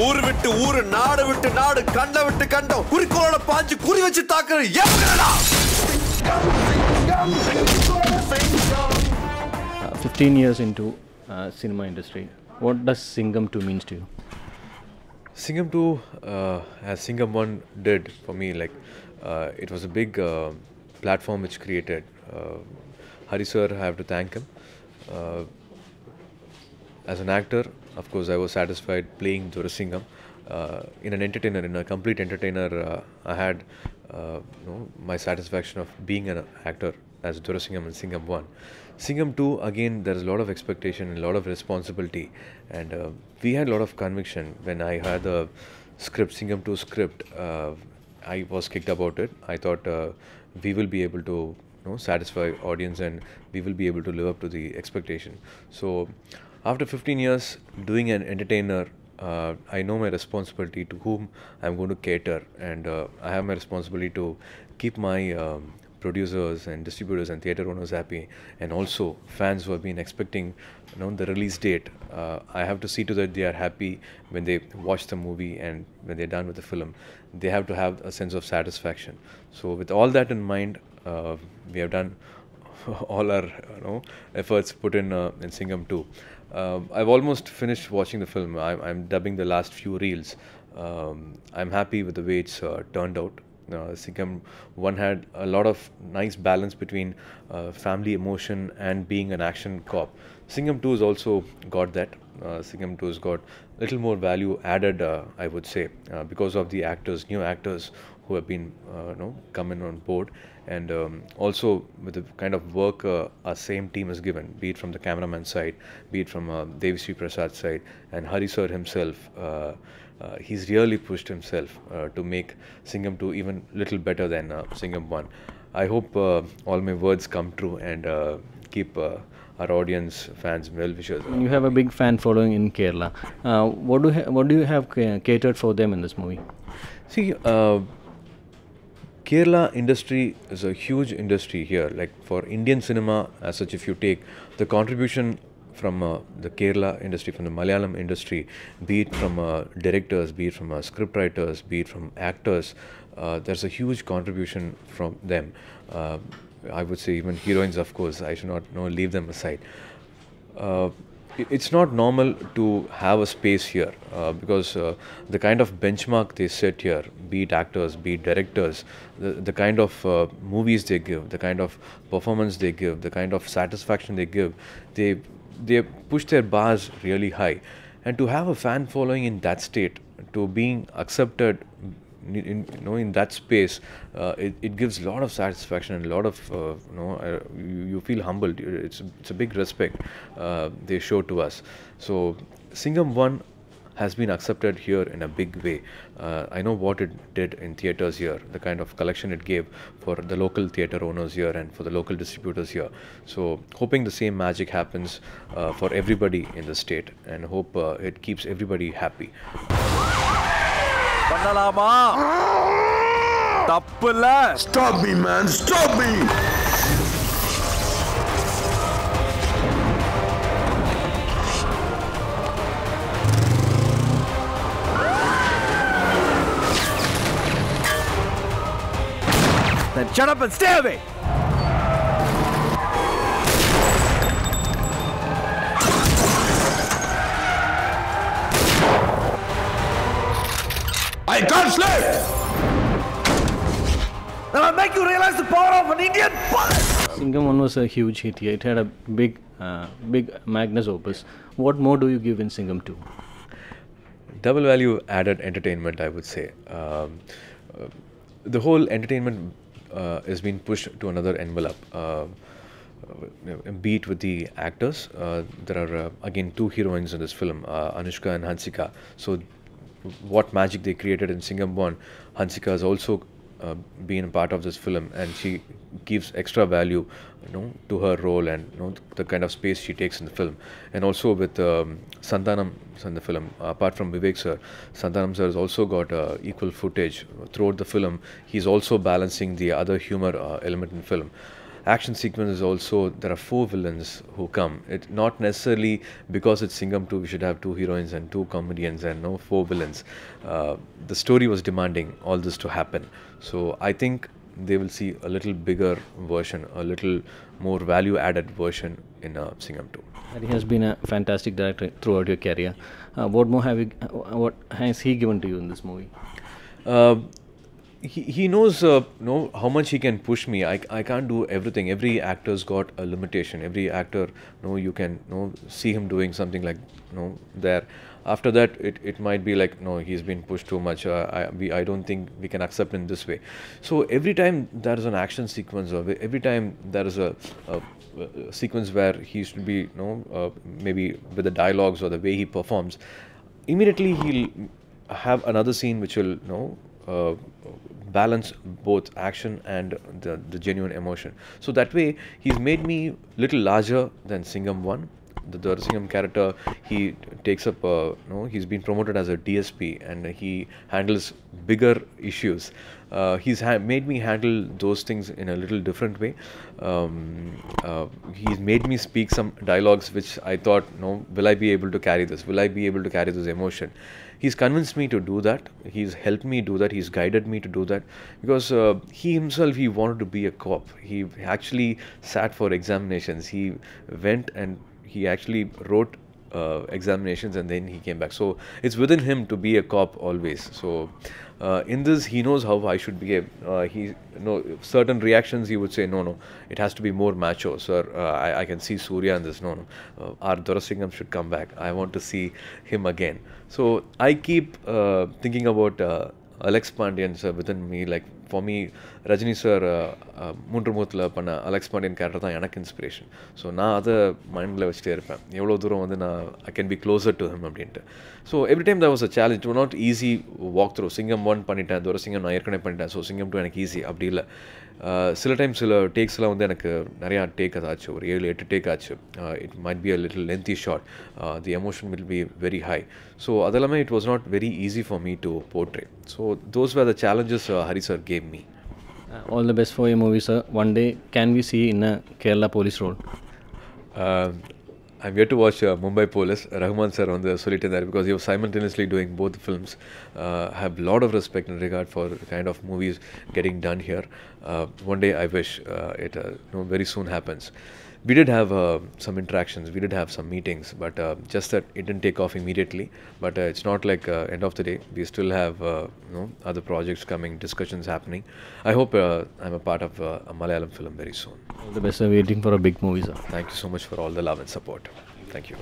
ஊரு விட்டு ஊரு, நாடு விட்டு நாடு, கண்டம் விட்டு கண்டம், குறிக்கோளோட பாஞ்சு குறி வச்சு தாக்குற எவங்கடா? 15 years into cinema industry, what does Singham 2 means to you? Singham 2, as Singham 1 did for me, like it was a big platform which created. Hari sir, I have to thank him. As an actor, of course, I was satisfied playing Durasingham. In an entertainer, in a complete entertainer, I had my satisfaction of being an actor as Durasingham and Singham 1. Singham 2, again, there is a lot of expectation and a lot of responsibility, and we had a lot of conviction. When I had the script, Singham 2 script, I was kicked about it. I thought we will be able to satisfy audience, and we will be able to live up to the expectation. So after 15 years doing an entertainer, I know my responsibility to whom I'm going to cater, and I have my responsibility to keep my producers and distributors and theatre owners happy, and also fans who have been expecting the release date. I have to see to that they are happy when they watch the movie, and when they're done with the film, they have to have a sense of satisfaction. So with all that in mind, we have done all our efforts put in Singham 2. I've almost finished watching the film. I'm dubbing the last few reels. I'm happy with the way it's turned out. Singham 1 had a lot of nice balance between family emotion and being an action cop. Singham 2 has also got that. Singham 2 has got a little more value added, I would say, because of the actors, new actors who have been coming on board, and also with the kind of work our same team has given, be it from the cameraman side, be it from Devisri Prasad's side, and Hari sir himself. He's really pushed himself to make Singham 2 even little better than Singham 1. I hope all my words come true, and keep our audience, fans, well-wishers. You have a big fan following in Kerala. What do you have catered for them in this movie? See, Kerala industry is a huge industry here. Like for Indian cinema as such, if you take the contribution from the Kerala industry, from the Malayalam industry, be it from directors, be it from script writers, be it from actors, there's a huge contribution from them. I would say even heroines, of course, I should not leave them aside. It's not normal to have a space here because the kind of benchmark they set here, be it actors, be it directors, the kind of movies they give, the kind of performance they give, the kind of satisfaction they give, they push their bars really high. And to have a fan following in that state, to being accepted in that space, it gives a lot of satisfaction and a lot of you feel humbled. It's a big respect they show to us. So Singham 1 has been accepted here in a big way. I know what it did in theatres here, the kind of collection it gave for the local theatre owners here and for the local distributors here. So hoping the same magic happens for everybody in the state, and hope it keeps everybody happy. பண்ணலாமா? தப்புல. Stop me, man! Stop me! Then shut up and stay away. I can't sleep! Then I'll make you realize the power of an Indian bullet. Singham 1 was a huge hit here. It had a big magnus opus. What more do you give in Singham 2? Double value added entertainment, I would say. The whole entertainment is being pushed to another envelope. Be it with the actors, there are again two heroines in this film, Anushka and Hansika. So what magic they created in Singham 1, Hansika has also been a part of this film, and she gives extra value to her role, and the kind of space she takes in the film. And also with Santhanam in the film, apart from Vivek sir, Santhanam sir has also got equal footage throughout the film. He's also balancing the other humor element in the film. action sequences also, there are 4 villains who come. It not necessarily because it's Singham 2 we should have 2 heroines and 2 comedians and no 4 villains. The story was demanding all this to happen. So I think they will see a little bigger version, a little more value added version in Singham 2. He has been a fantastic director throughout your career. What has he given to you in this movie? He knows know how much he can push me. I can't do everything. Every actor's got a limitation. Every actor, you can see him doing something like there. After that, it might be like, no, he's been pushed too much. I don't think we can accept in this way. So every time there is an action sequence, or every time there is a sequence where he should be, maybe with the dialogues or the way he performs, immediately he'll have another scene which will, balance both action and the genuine emotion. So that way, he's made me little larger than Singham 1. The Dorasingham character, he takes up, he's been promoted as a DSP and he handles bigger issues. He's made me handle those things in a little different way. He's made me speak some dialogues which I thought, will I be able to carry this? Will I be able to carry this emotion? He's convinced me to do that. He's helped me do that. He's guided me to do that. Because he himself, he wanted to be a cop. He actually sat for examinations. He went and he actually wrote examinations and then he came back. So it's within him to be a cop always. So in this, he knows how I should behave. Certain reactions he would say, no, it has to be more macho. Sir, I can see Surya in this. No. Our Dorasingham should come back. I want to see him again. So I keep thinking about Alex Pandian sir within me. Like for me, Rajini sir, Mundramuthla panna Alex Pandian character thaan enak inspiration. So na adha mind la vechite irpen. Evlo dooram vandu I can be closer to him அப்படின்ட்டு. So every time there was a challenge. It was not easy walk through. Singham 1 பண்ணிட்டேன், Dorasingham நான் ஏற்கனவே பண்ணிட்டேன். So Singham 2 எனக்கு easy அப்படி இல்லை. சில time சில டேக்ஸ்லாம் வந்து எனக்கு நிறையா டேக் ஆச்சு, ஒரு 7-8 டேக் ஆச்சு. It might be a little lengthy short. The emotion will be very high. So அதெல்லாமே it was not very easy for me to portray. So those were the challenges Hari sir gave me. All the best for your movie, sir. One day, can we see in a Kerala police role? I'm yet to watch Mumbai Police. Rahman sir on the solitaire there because he was simultaneously doing both films. I have a lot of respect and regard for the kind of movies getting done here. One day I wish it very soon happens. We did have some interactions, we did have some meetings, but just that it didn't take off immediately. But it's not like end of the day. We still have other projects coming, discussions happening. I hope I'm a part of a Malayalam film very soon. All the best, sir. Waiting for a big movie, sir. Thank you so much for all the love and support. Thank you.